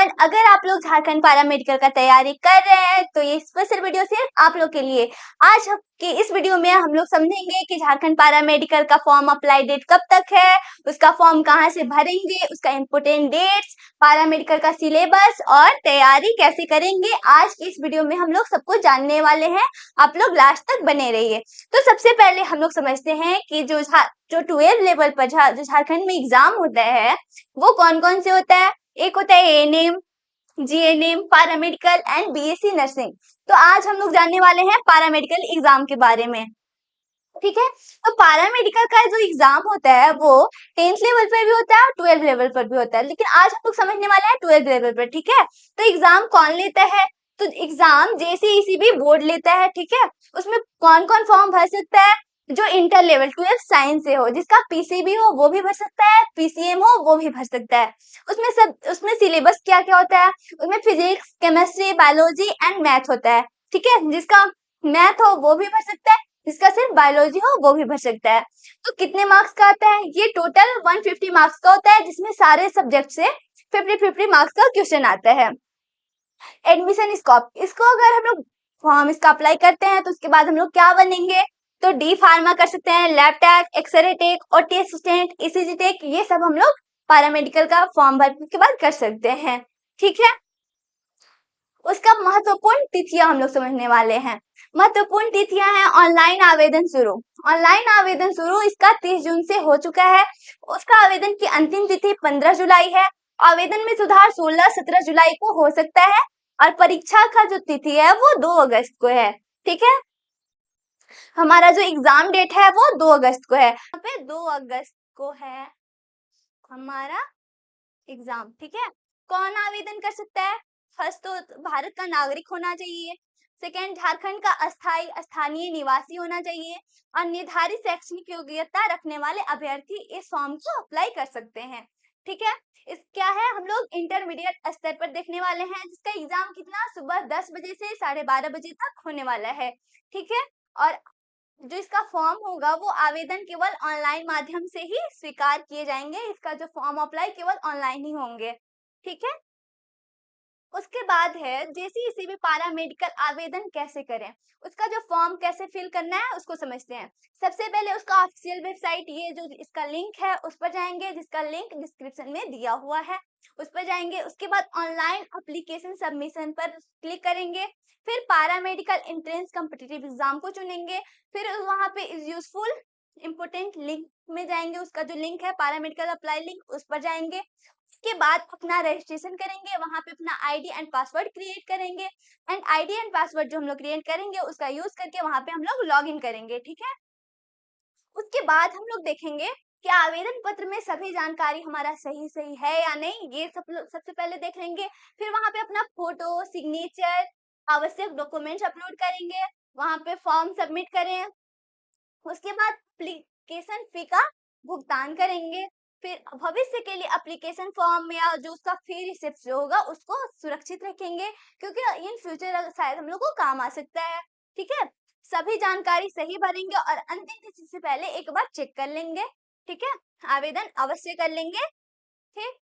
Everyone, अगर आप लोग झारखंड पारा मेडिकल का तैयारी कर रहे हैं तो ये स्पेशल वीडियो सिर्फ आप लोग के लिए। आज के इस वीडियो में हम लोग समझेंगे कि झारखंड पारा मेडिकल का फॉर्म अप्लाई डेट कब तक है, उसका फॉर्म कहां से भरेंगे, उसका इम्पोर्टेंट डेट्स, पारा मेडिकल का सिलेबस और तैयारी कैसे करेंगे। आज की इस वीडियो में हम लोग सब कुछ जानने वाले हैं, आप लोग लास्ट तक बने रहिए। तो सबसे पहले हम लोग समझते हैं कि जो 12 लेवल पर जो झारखंड में एग्जाम होता है वो कौन कौन से होता है। एक होता है ANM, GNM, paramedical and BSc nursing. तो आज हम लोग जानने वाले हैं पैरामेडिकल एग्जाम के बारे में, ठीक है। तो पैरामेडिकल का जो एग्जाम होता है वो 10th लेवल पर भी होता है और 12 लेवल पर भी होता है, लेकिन आज हम लोग समझने वाले हैं 12 लेवल पर, ठीक है। तो एग्जाम कौन लेता है? तो एग्जाम जेसीईसीबी बोर्ड लेता है, ठीक है। उसमें कौन कौन फॉर्म भर सकता है? जो इंटर लेवल 12 साइंस से हो, जिसका पीसीबी हो वो भी भर सकता है, पीसीएम हो वो भी भर सकता है। उसमें सिलेबस क्या क्या होता है? उसमें physics, chemistry, biology and math होता है, ठीक है। जिसका मैथ हो वो भी भर सकता है, जिसका सिर्फ बायोलॉजी हो वो भी भर सकता है। तो कितने मार्क्स का आता है? ये टोटल 150 मार्क्स का होता है, जिसमें सारे सब्जेक्ट से 50-50 मार्क्स का क्वेश्चन आता है। एडमिशन स्कोप, इसको अगर हम लोग फॉर्म इसका अप्लाई करते हैं तो उसके बाद हम लोग क्या बनेंगे? तो डी फार्मा कर सकते हैं, lab tech, X ray tech, OT assistant, ECG tech, ये सब हम लोग पैरामेडिकल का फॉर्म भरने के बाद कर सकते हैं, ठीक है। उसका महत्वपूर्ण तिथियां हम लोग समझने वाले हैं। महत्वपूर्ण तिथियां हैं ऑनलाइन आवेदन शुरू। ऑनलाइन आवेदन शुरू इसका 30 जून से हो चुका है। उसका आवेदन की अंतिम तिथि 15 जुलाई है। आवेदन में सुधार 16-17 जुलाई को हो सकता है और परीक्षा का जो तिथि है वो 2 अगस्त को है, ठीक है। हमारा जो एग्जाम डेट है वो 2 अगस्त को है। यहाँ पे 2 अगस्त को है हमारा एग्जाम, ठीक है। कौन आवेदन कर सकता है? फर्स्ट तो भारत का नागरिक होना चाहिए। सेकेंड, झारखंड का अस्थाई स्थानीय निवासी होना चाहिए। और निर्धारित शैक्षणिक योग्यता रखने वाले अभ्यर्थी इस फॉर्म को अप्लाई कर सकते हैं, ठीक है। इस क्या है, हम लोग इंटरमीडिएट स्तर पर देखने वाले हैं, जिसका एग्जाम कितना सुबह 10 बजे से 12:30 बजे तक होने वाला है, ठीक है। और जो इसका फॉर्म होगा वो आवेदन केवल ऑनलाइन माध्यम से ही स्वीकार किए जाएंगे। इसका जो फॉर्म अप्लाई केवल ऑनलाइन ही होंगे, ठीक है। उसके बाद है जेसीईसी भी पारा मेडिकल आवेदन कैसे करें, उसका जो फॉर्म कैसे फिल करना है उसको समझते हैं। सबसे पहले उसका ऑफिशियल वेबसाइट, ये जो इसका लिंक है उस पर जाएंगे, जिसका लिंक डिस्क्रिप्शन में दिया हुआ है, उस पर जाएंगे। उसके बाद ऑनलाइन एप्लीकेशन सबमिशन पर क्लिक करेंगे। फिर पारा मेडिकल एंट्रेंस कॉम्पिटिटिव एग्जाम को चुनेंगे। फिर वहां पे इज यूजफुल इंपोर्टेंट लिंक में जाएंगे, उसका जो लिंक है पारा मेडिकल अप्लाई लिंक, उस पर जाएंगे। के बाद अपना रजिस्ट्रेशन करेंगे, वहां पे अपना आईडी एंड पासवर्ड क्रिएट करेंगे। एंड आईडी एंड पासवर्ड जो हम लोग क्रिएट करेंगे उसका यूज करके वहां पे हम लोग लॉग इन करेंगे, ठीक है। उसके बाद हम लोग देखेंगे कि आवेदन पत्र में सभी जानकारी हमारा सही सही है या नहीं, ये सबसे पहले देख लेंगे। फिर वहां पे अपना फोटो, सिग्नेचर, आवश्यक डॉक्यूमेंट्स अपलोड करेंगे, वहां पे फॉर्म सबमिट करें। उसके बाद एप्लीकेशन फी का भुगतान करेंगे। फिर भविष्य के लिए एप्लीकेशन फॉर्म या जो उसका फी रिसिप्ट जो होगा उसको सुरक्षित रखेंगे, क्योंकि इन फ्यूचर शायद हम लोग को काम आ सकता है, ठीक है। सभी जानकारी सही भरेंगे और अंतिम तिथि से पहले एक बार चेक कर लेंगे, ठीक है। आवेदन अवश्य कर लेंगे, ठीक।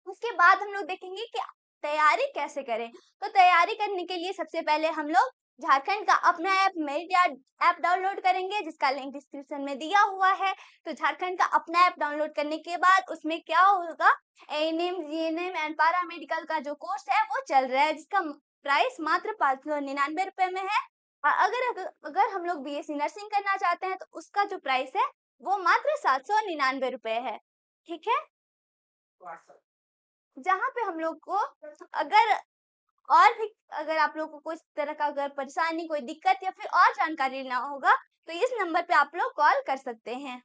उसके बाद हम लोग देखेंगे कि तैयारी कैसे करें। तो तैयारी करने के लिए सबसे पहले हम लोग झारखंड का अपना ऐप मेरिट ऐप डाउनलोड करेंगे, जिसका लिंक डिस्क्रिप्शन में दिया हुआ है। तो झारखंड का अपना ऐप डाउनलोड करने के बाद उसमें क्या होगा, एएनएम, जीएनएम एंड पारा मेडिकल का जो कोर्स है वो चल रहा है, जिसका प्राइस मात्र 599 रुपए में है। और अगर हम लोग बीएससी नर्सिंग करना चाहते हैं तो उसका जो प्राइस है वो मात्र 799 रुपए है, ठीक है। जहाँ पे हम लोग को अगर और भी अगर आप लोग को कुछ तरह का अगर परेशानी, कोई दिक्कत या फिर और जानकारी लेना होगा तो इस नंबर पे आप लोग कॉल कर सकते हैं,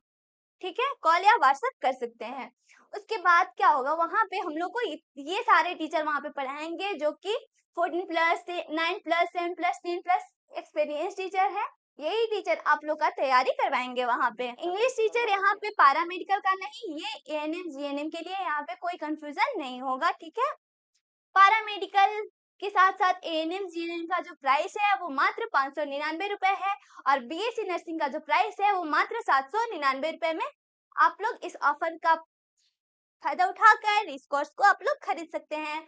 ठीक है। कॉल या व्हाट्सएप कर सकते हैं। उसके बाद क्या होगा, वहां पे हम लोग को ये सारे टीचर वहां पे पढ़ाएंगे जो कि 14+, 9+, 7+, 10+ एक्सपीरियंस टीचर है। यही टीचर आप लोग का तैयारी करवाएंगे वहां पे। इंग्लिश टीचर यहाँ पे पारा मेडिकल का नहीं, ये एएनएम जीएनएम के लिए यहाँ पे कोई कंफ्यूजन नहीं होगा, ठीक है। पारा मेडिकल के साथ साथ एएनएम जीएनएम का जो प्राइस है वो मात्र 599 रुपए है और बीएससी नर्सिंग का जो प्राइस है वो मात्र 799 रुपए में आप लोग इस ऑफर का फायदा उठाकर इस कोर्स को आप लोग खरीद सकते हैं।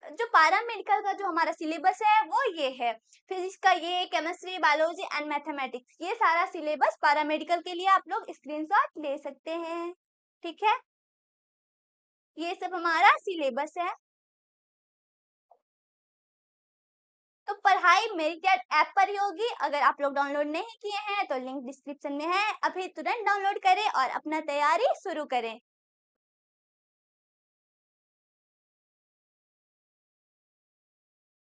जो पारा मेडिकल का जो हमारा सिलेबस है वो ये है, फिजिक्स का ये, केमिस्ट्री, बायोलॉजी एंड मैथमेटिक्स, ये सारा सिलेबस पारा मेडिकल के लिए आप लोग स्क्रीनशॉट ले सकते हैं। ठीक है, ये सब हमारा सिलेबस है। तो पढ़ाई मेरी चैट ऐप पर ही होगी। अगर आप लोग डाउनलोड नहीं किए हैं तो लिंक डिस्क्रिप्शन में है, अभी तुरंत डाउनलोड करें और अपना तैयारी शुरू करें।